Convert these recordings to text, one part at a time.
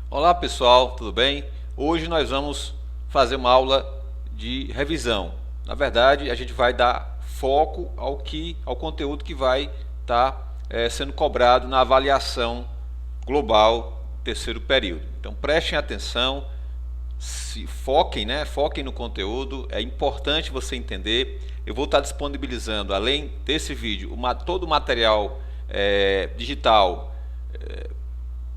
Olá pessoal, tudo bem? Hoje nós vamos fazer uma aula de revisão. Na verdade, a gente vai dar foco ao conteúdo que vai estar sendo cobrado na avaliação global do terceiro período. Então prestem atenção, foquem no conteúdo. É importante você entender. Eu vou estar disponibilizando, além desse vídeo, todo o material digital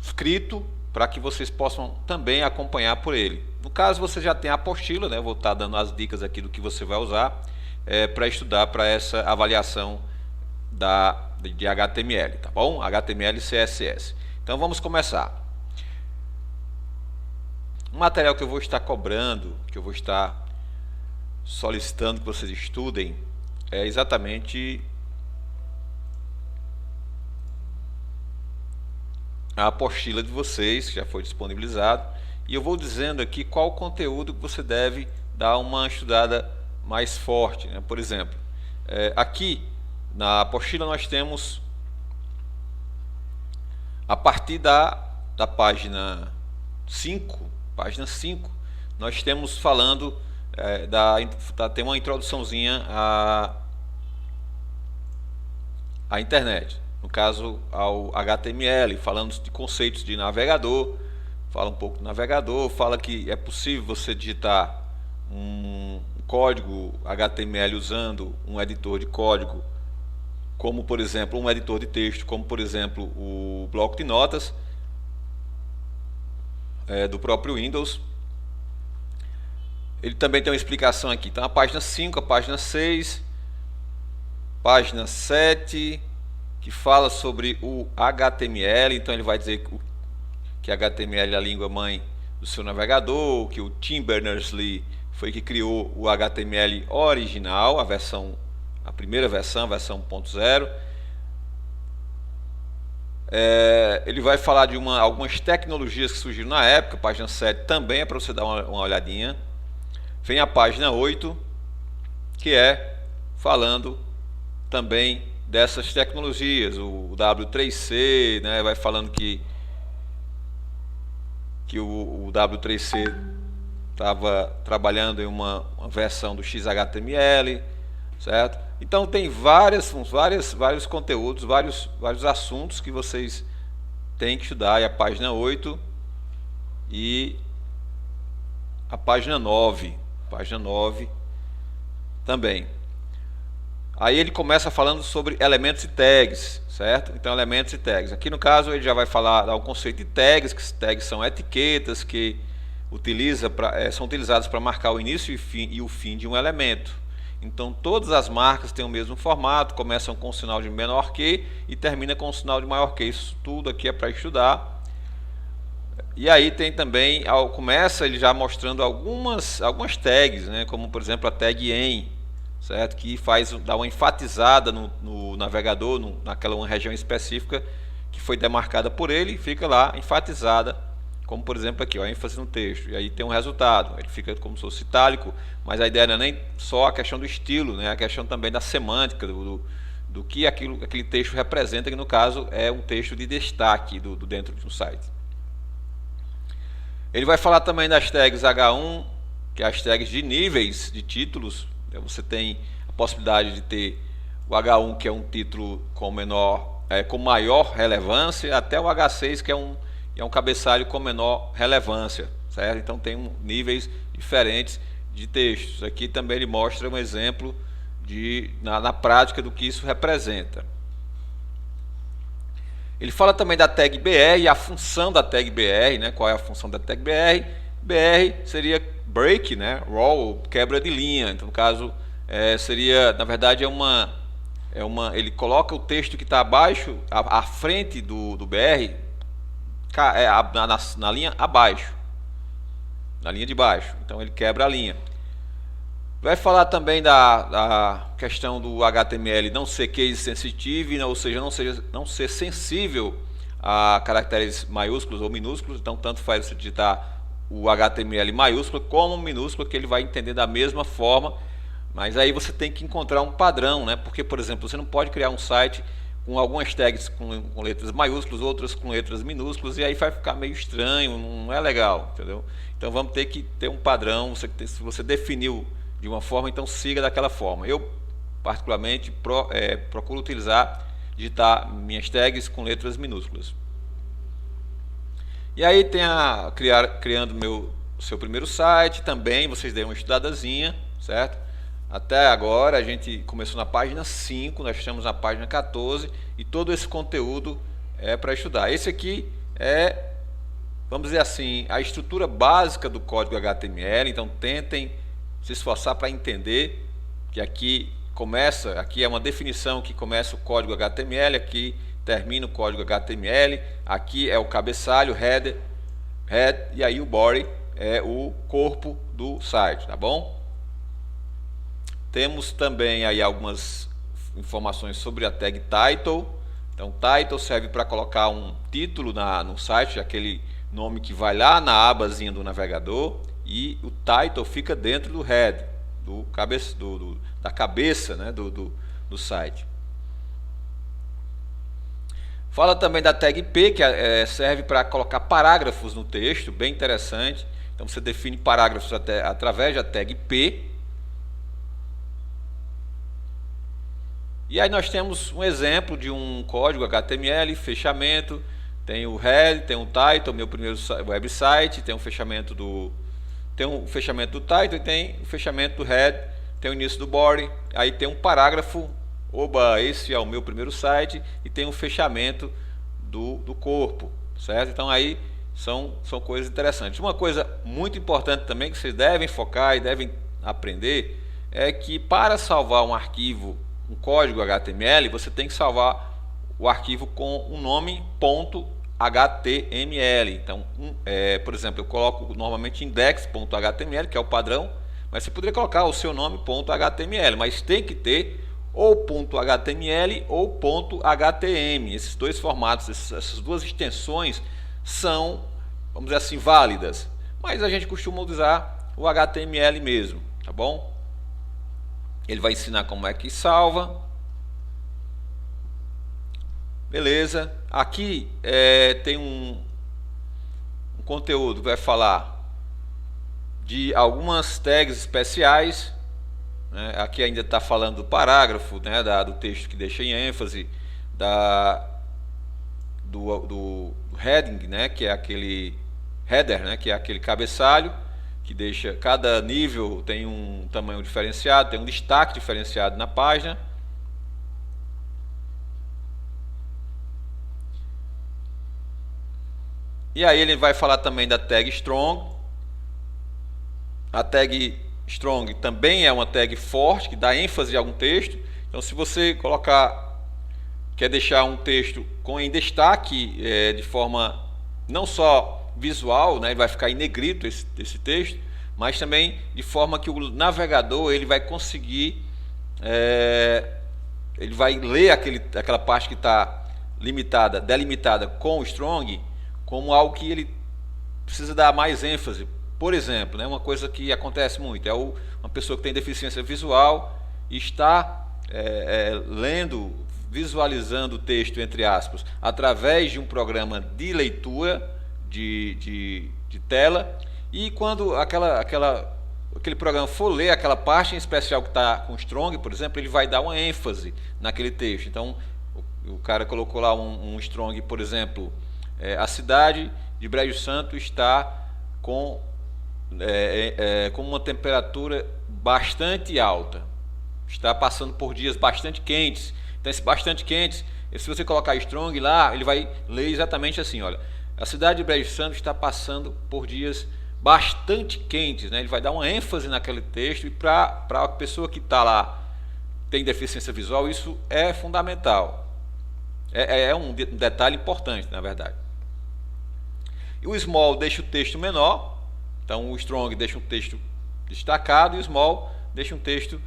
escrito, para que vocês possam também acompanhar por ele. No caso, você já tem a apostila, né? Eu vou estar dando as dicas aqui do que você vai usar para estudar para essa avaliação de HTML, tá bom? HTML e CSS. Então vamos começar. O material que eu vou estar cobrando, que eu vou estar solicitando que vocês estudem, é exatamente a apostila de vocês, que já foi disponibilizado, e eu vou dizendo aqui qual o conteúdo que você deve dar uma estudada mais forte, né? Por exemplo, aqui na apostila nós temos, a partir da página 5, nós temos falando, tem uma introduçãozinha à internet. No caso, ao HTML, falando de conceitos de navegador, fala um pouco do navegador, fala que é possível você digitar um código HTML usando um editor de código, como por exemplo um editor de texto, como por exemplo o bloco de notas do próprio Windows. Ele também tem uma explicação aqui. Então a página 5, a página 6, página 7, que fala sobre o HTML. Então ele vai dizer que HTML é a língua mãe do seu navegador, que o Tim Berners-Lee foi que criou o HTML original, a primeira versão, a versão 1.0. Ele vai falar de algumas tecnologias que surgiram na época. A página 7 também é para você dar uma olhadinha. Vem a página 8, que é falando também dessas tecnologias, o W3C, né, vai falando que o W3C estava trabalhando em uma versão do XHTML, certo? Então tem vários conteúdos, vários assuntos que vocês têm que estudar. E a página 8 e a página 9 também. Aí ele começa falando sobre elementos e tags, certo? Então elementos e tags. Aqui no caso ele já vai falar do conceito de tags, que tags são etiquetas que são utilizadas para marcar o início e o fim de um elemento. Então todas as marcas têm o mesmo formato, começam com o sinal de menor que e termina com o sinal de maior que. Isso tudo aqui é para estudar. E aí tem também, começa ele já mostrando algumas tags, né? Como por exemplo a tag em, certo? Que dá uma enfatizada no navegador, naquela uma região específica que foi demarcada por ele, fica lá enfatizada, como por exemplo aqui, ó, ênfase no texto. E aí tem um resultado, ele fica como se fosse itálico, mas a ideia não é nem só a questão do estilo, né? A questão também da semântica, do que aquele texto representa, que no caso é um texto de destaque dentro de um site. Ele vai falar também das tags H1, que é as tags de níveis de títulos. Então você tem a possibilidade de ter o H1, que é um título com maior relevância, até o H6, que é um cabeçalho com menor relevância, certo? Então tem níveis diferentes de textos. Aqui também ele mostra um exemplo na prática do que isso representa. Ele fala também da tag BR e a função da tag BR, né? Qual é a função da tag BR? BR seria break, né? Roll, quebra de linha. Então, no caso, seria, na verdade, ele coloca o texto que está abaixo, à frente do BR, na linha abaixo, na linha de baixo. Então, ele quebra a linha. Vai falar também da questão do HTML não ser case sensitive, ou seja, não ser sensível a caracteres maiúsculos ou minúsculos. Então tanto faz você digitar o HTML maiúsculo como minúsculo, que ele vai entender da mesma forma. Mas aí você tem que encontrar um padrão, né? Porque, por exemplo, você não pode criar um site com algumas tags com letras maiúsculas, outras com letras minúsculas, e aí vai ficar meio estranho, não é legal, entendeu? Então vamos ter que ter um padrão. Se você definiu de uma forma, então siga daquela forma. Eu particularmente procuro digitar minhas tags com letras minúsculas. E aí tem criando seu primeiro site também. Vocês deem uma estudadazinha, certo? Até agora a gente começou na página 5, nós estamos na página 14 e todo esse conteúdo é para estudar. Esse aqui é, vamos dizer assim, a estrutura básica do código HTML. Então tentem se esforçar para entender que aqui é uma definição que começa o código HTML, aqui termina o código HTML, aqui é o cabeçalho, head, e aí o body é o corpo do site, tá bom? Temos também aí algumas informações sobre a tag title. Então title serve para colocar um título no site, aquele nome que vai lá na abazinha do navegador, e o title fica dentro do head, da cabeça, né, do site. Fala também da tag P, que serve para colocar parágrafos no texto, bem interessante. Então você define parágrafos através da tag P. E aí nós temos um exemplo de um código HTML, fechamento, tem o head, tem o title, meu primeiro website, tem um fechamento do title e tem o fechamento do head, tem o início do body, aí tem um parágrafo, oba, esse é o meu primeiro site, e tem um fechamento do corpo, certo? Então aí são coisas interessantes. Uma coisa muito importante também que vocês devem focar e devem aprender é que para salvar um arquivo, um código HTML, você tem que salvar o arquivo com um nome .html. Então, por exemplo, eu coloco normalmente index.html, que é o padrão, mas você poderia colocar o seu nome .html, mas tem que ter ou .html ou .htm. Esses dois formatos, essas duas extensões são, vamos dizer assim, válidas, mas a gente costuma usar o HTML mesmo, tá bom? Ele vai ensinar como é que salva. Beleza. Aqui tem um conteúdo que vai falar de algumas tags especiais, né? Aqui ainda está falando do parágrafo, né, do texto que deixa em ênfase, do heading, né, que é aquele header, né, que é aquele cabeçalho, que deixa, cada nível tem um tamanho diferenciado, tem um destaque diferenciado na página. E aí ele vai falar também da tag strong. A tag strong também é uma tag forte, que dá ênfase a algum texto. Então se você quer deixar um texto em destaque de forma não só visual, né, ele vai ficar em negrito esse texto, mas também de forma que o navegador ele vai conseguir, ele vai ler aquela parte que está delimitada com o strong como algo que ele precisa dar mais ênfase. Por exemplo, né, uma coisa que acontece muito é uma pessoa que tem deficiência visual e está visualizando o texto, entre aspas, através de um programa de leitura de tela, e quando aquele programa for ler aquela parte em especial que está com strong, por exemplo, ele vai dar uma ênfase naquele texto. Então o cara colocou lá um strong, por exemplo, a cidade de Brejo Santo está com uma temperatura bastante alta, está passando por dias bastante quentes. Então esse bastante quentes, se você colocar strong lá, ele vai ler exatamente assim, olha, a cidade de Brejo Santo está passando por dias bastante quentes, né? Ele vai dar uma ênfase naquele texto, e para a pessoa que está lá, tem deficiência visual, isso é fundamental. É um detalhe importante, na verdade. E o small deixa o texto menor, então o strong deixa um texto destacado, e o small deixa um texto,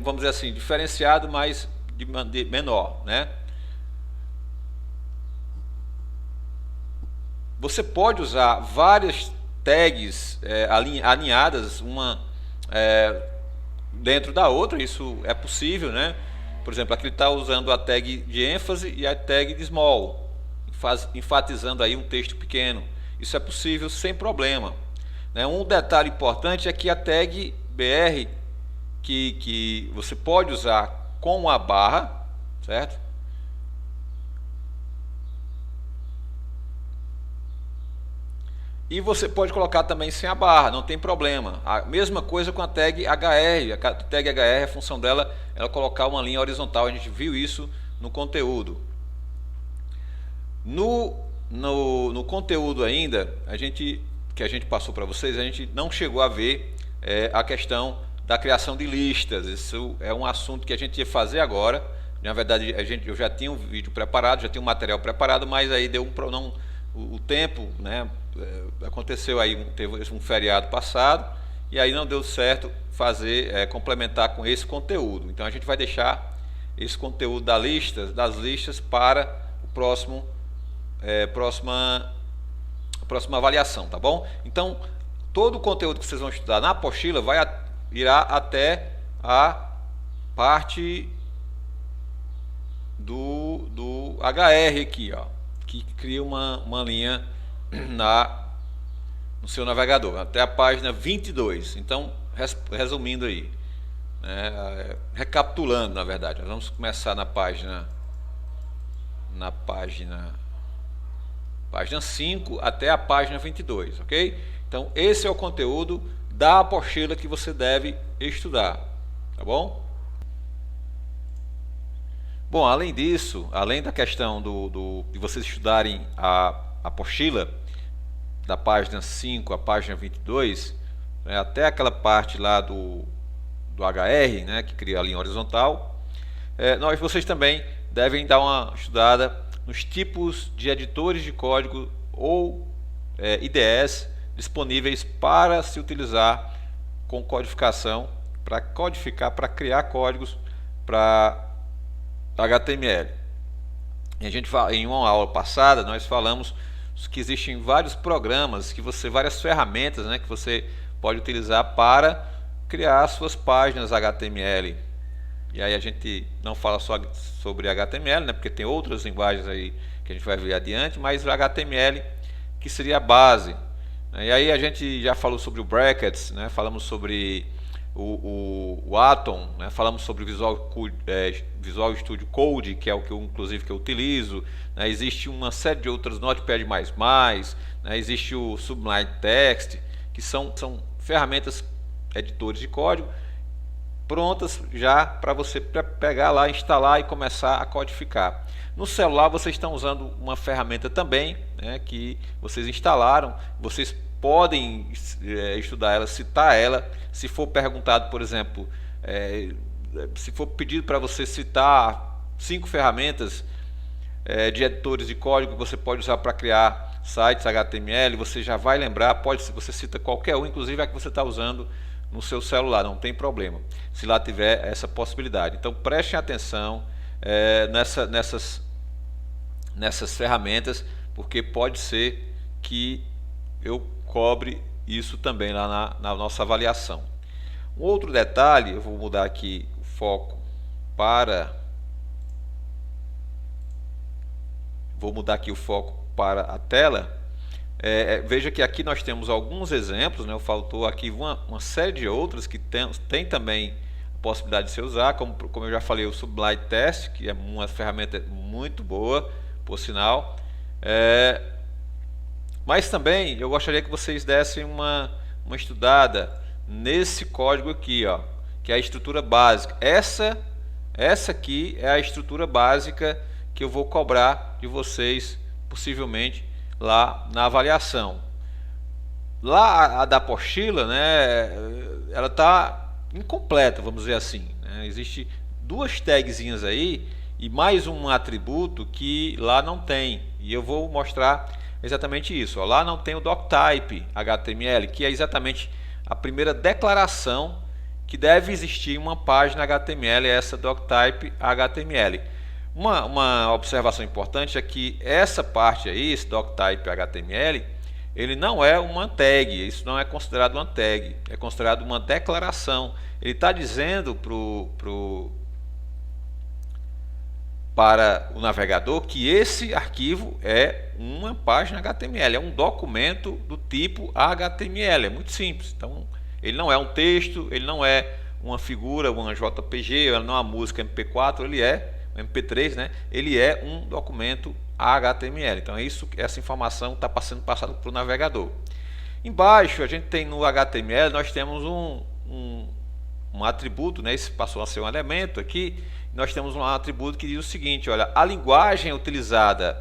vamos dizer assim, diferenciado, mas de menor, né? Você pode usar várias tags alinhadas, uma dentro da outra, isso é possível, né? por exemplo, aqui ele está usando a tag de ênfase e a tag de small, enfatizando aí um texto pequeno. Isso é possível sem problema. Um detalhe importante é que a tag BR, que você pode usar com a barra, certo? E você pode colocar também sem a barra, não tem problema. A mesma coisa com a tag HR. A tag HR, a função dela é ela colocar uma linha horizontal. A gente viu isso no conteúdo. No conteúdo ainda, que a gente passou para vocês, a gente não chegou a ver a questão da criação de listas. Isso é um assunto que a gente ia fazer agora. Na verdade, eu já tinha um vídeo preparado, já tinha um material preparado, mas aí deu o tempo, né? Aconteceu aí, teve um feriado passado, e aí não deu certo complementar com esse conteúdo. Então a gente vai deixar esse conteúdo das listas para o próxima avaliação, tá bom? Então todo o conteúdo que vocês vão estudar na apostila irá até a parte do HR aqui, ó, que cria uma linha no seu navegador, até a página 22. Então, resumindo aí, recapitulando, na verdade, nós vamos começar na página 5 até a página 22, ok? Então, esse é o conteúdo da apostila que você deve estudar, tá bom? Bom, além disso, além da questão de vocês estudarem a apostila, da página 5 à página 22, até aquela parte lá do HR, que cria a linha horizontal, vocês também devem dar uma estudada nos tipos de editores de código ou IDEs disponíveis para se utilizar com codificação, para codificar, para criar códigos para HTML. Em uma aula passada nós falamos que existem vários programas, várias ferramentas, que você pode utilizar para criar suas páginas HTML. E aí a gente não fala só sobre HTML, porque tem outras linguagens aí que a gente vai ver adiante, mas o HTML que seria a base. E aí a gente já falou sobre o Brackets, falamos sobre o Atom, falamos sobre o Visual Studio Code, que é o que eu utilizo. Existe uma série de outras, Notepad++, existe o Sublime Text, que são ferramentas, editores de código prontas já para você pegar lá, instalar e começar a codificar. No celular vocês estão usando uma ferramenta também, que vocês instalaram. Vocês podem estudar ela, citar ela. Se for perguntado, por exemplo, se for pedido para você citar 5 ferramentas de editores de código que você pode usar para criar sites HTML, você já vai lembrar. Você cita qualquer um, inclusive a que você está usando no seu celular, não tem problema, se lá tiver essa possibilidade. Então prestem atenção nessas ferramentas, porque pode ser que eu cobre isso também lá na nossa avaliação. Um outro detalhe, eu vou mudar aqui o foco para a tela. Veja que aqui nós temos alguns exemplos, faltou aqui uma série de outros que tem também a possibilidade de se usar, como eu já falei, o Sublime Text, que é uma ferramenta muito boa, por sinal. Mas também eu gostaria que vocês dessem uma estudada nesse código aqui, ó, que é a estrutura básica. Essa aqui é a estrutura básica que eu vou cobrar de vocês, possivelmente, lá na avaliação. Lá a da apostila, ela está incompleta, vamos dizer assim. Existe 2 tagzinhas aí e mais um atributo que lá não tem. E eu vou mostrar exatamente isso. Lá não tem o doctype HTML, que é exatamente a primeira declaração que deve existir em uma página HTML, é essa doctype HTML. Uma observação importante é que essa parte aí, esse doctype HTML, ele não é uma tag, isso não é considerado uma tag, é considerado uma declaração. Ele está dizendo para o navegador que esse arquivo é uma página HTML, é um documento do tipo HTML, é muito simples. Então, ele não é um texto, ele não é uma figura, uma JPG, ele não é uma música MP4, ele é um MP3, né? Ele é um documento HTML. Então, essa informação está sendo passada para o navegador. Embaixo, a gente tem no HTML, nós temos um atributo, né? Esse passou a ser um elemento aqui. Nós temos um atributo que diz o seguinte: olha, a linguagem utilizada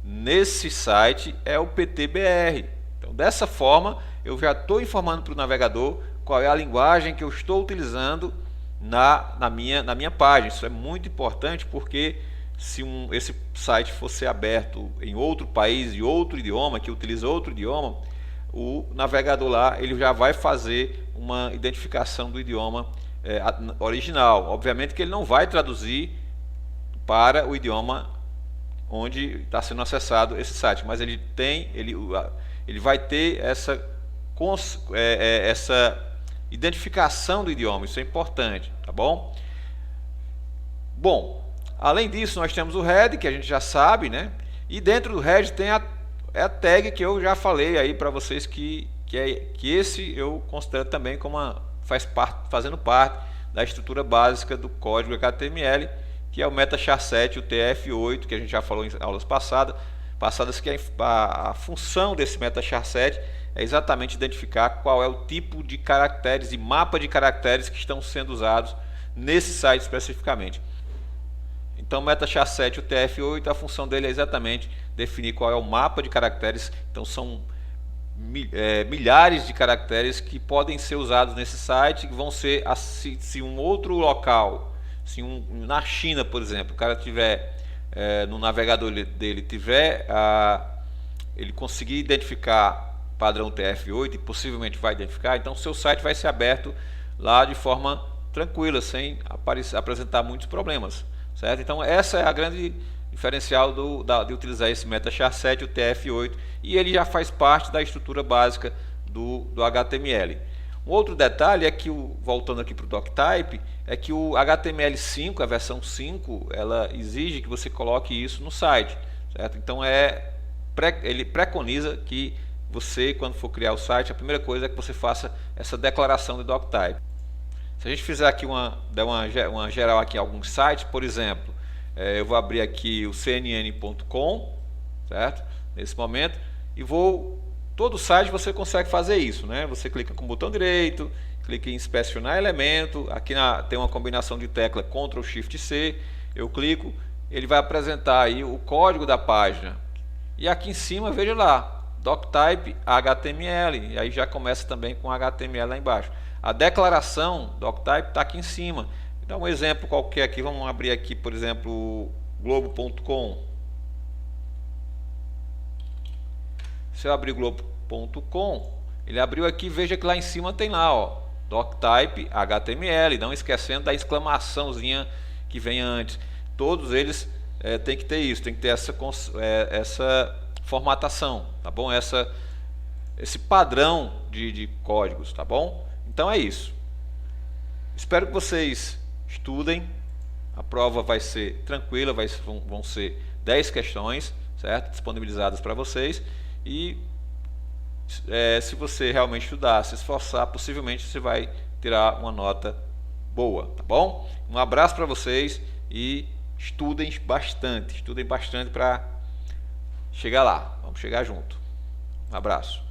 nesse site é o PTBR. Então, dessa forma, eu já estou informando para o navegador qual é a linguagem que eu estou utilizando na minha página. Isso é muito importante, porque se esse site fosse aberto em outro país e outro idioma, que utiliza outro idioma, o navegador lá ele já vai fazer uma identificação do idioma original. Obviamente que ele não vai traduzir para o idioma onde está sendo acessado esse site, mas ele vai ter essa identificação do idioma. Isso é importante, tá bom? Bom, além disso, nós temos o head, que a gente já sabe, né? E dentro do head tem a tag que eu já falei aí para vocês que esse eu considero também como fazendo parte da estrutura básica do código HTML, que é o MetaChar7, o TF8, que a gente já falou em aulas passadas, que a função desse MetaChar7 é exatamente identificar qual é o tipo de caracteres e mapa de caracteres que estão sendo usados nesse site especificamente. Então, o MetaChar7, o TF8, a função dele é exatamente definir qual é o mapa de caracteres. Então, são milhares de caracteres que podem ser usados nesse site, que vão ser, se um outro local, na China, por exemplo, o cara tiver no navegador dele, ele conseguir identificar padrão TF8, e possivelmente vai identificar, então seu site vai ser aberto lá de forma tranquila, sem apresentar muitos problemas, certo? Então essa é a grande diferencial de utilizar esse MetaChar7, o TF8, e ele já faz parte da estrutura básica do HTML. Um outro detalhe é que, voltando aqui para o doctype, é que o HTML5, a versão 5, ela exige que você coloque isso no site, certo? Então ele preconiza que você, quando for criar o site, a primeira coisa é que você faça essa declaração de doctype. Se a gente fizer aqui der uma geral aqui em alguns sites, por exemplo, eu vou abrir aqui o cnn.com, certo? Nesse momento, e todo site você consegue fazer isso, né? Você clica com o botão direito, clica em inspecionar elemento, aqui tem uma combinação de tecla Ctrl Shift C, eu clico, ele vai apresentar aí o código da página, e aqui em cima, veja lá, doctype HTML, e aí já começa também com HTML lá embaixo. A declaração doctype está aqui em cima. Dá um exemplo qualquer aqui, vamos abrir aqui, por exemplo, globo.com. Se eu abrir globo.com, ele abriu aqui, veja que lá em cima tem lá, ó, doctype HTML, não esquecendo da exclamaçãozinha que vem antes. Todos eles tem que ter isso, tem que ter essa formatação, tá bom? Esse padrão de códigos, tá bom? Então é isso. Espero que vocês estudem. A prova vai ser tranquila, vão ser 10 questões, certo? Disponibilizadas para vocês. E se você realmente estudar, se esforçar, possivelmente você vai tirar uma nota boa, tá bom? Um abraço para vocês e estudem bastante para chegar lá. Vamos chegar junto. Um abraço.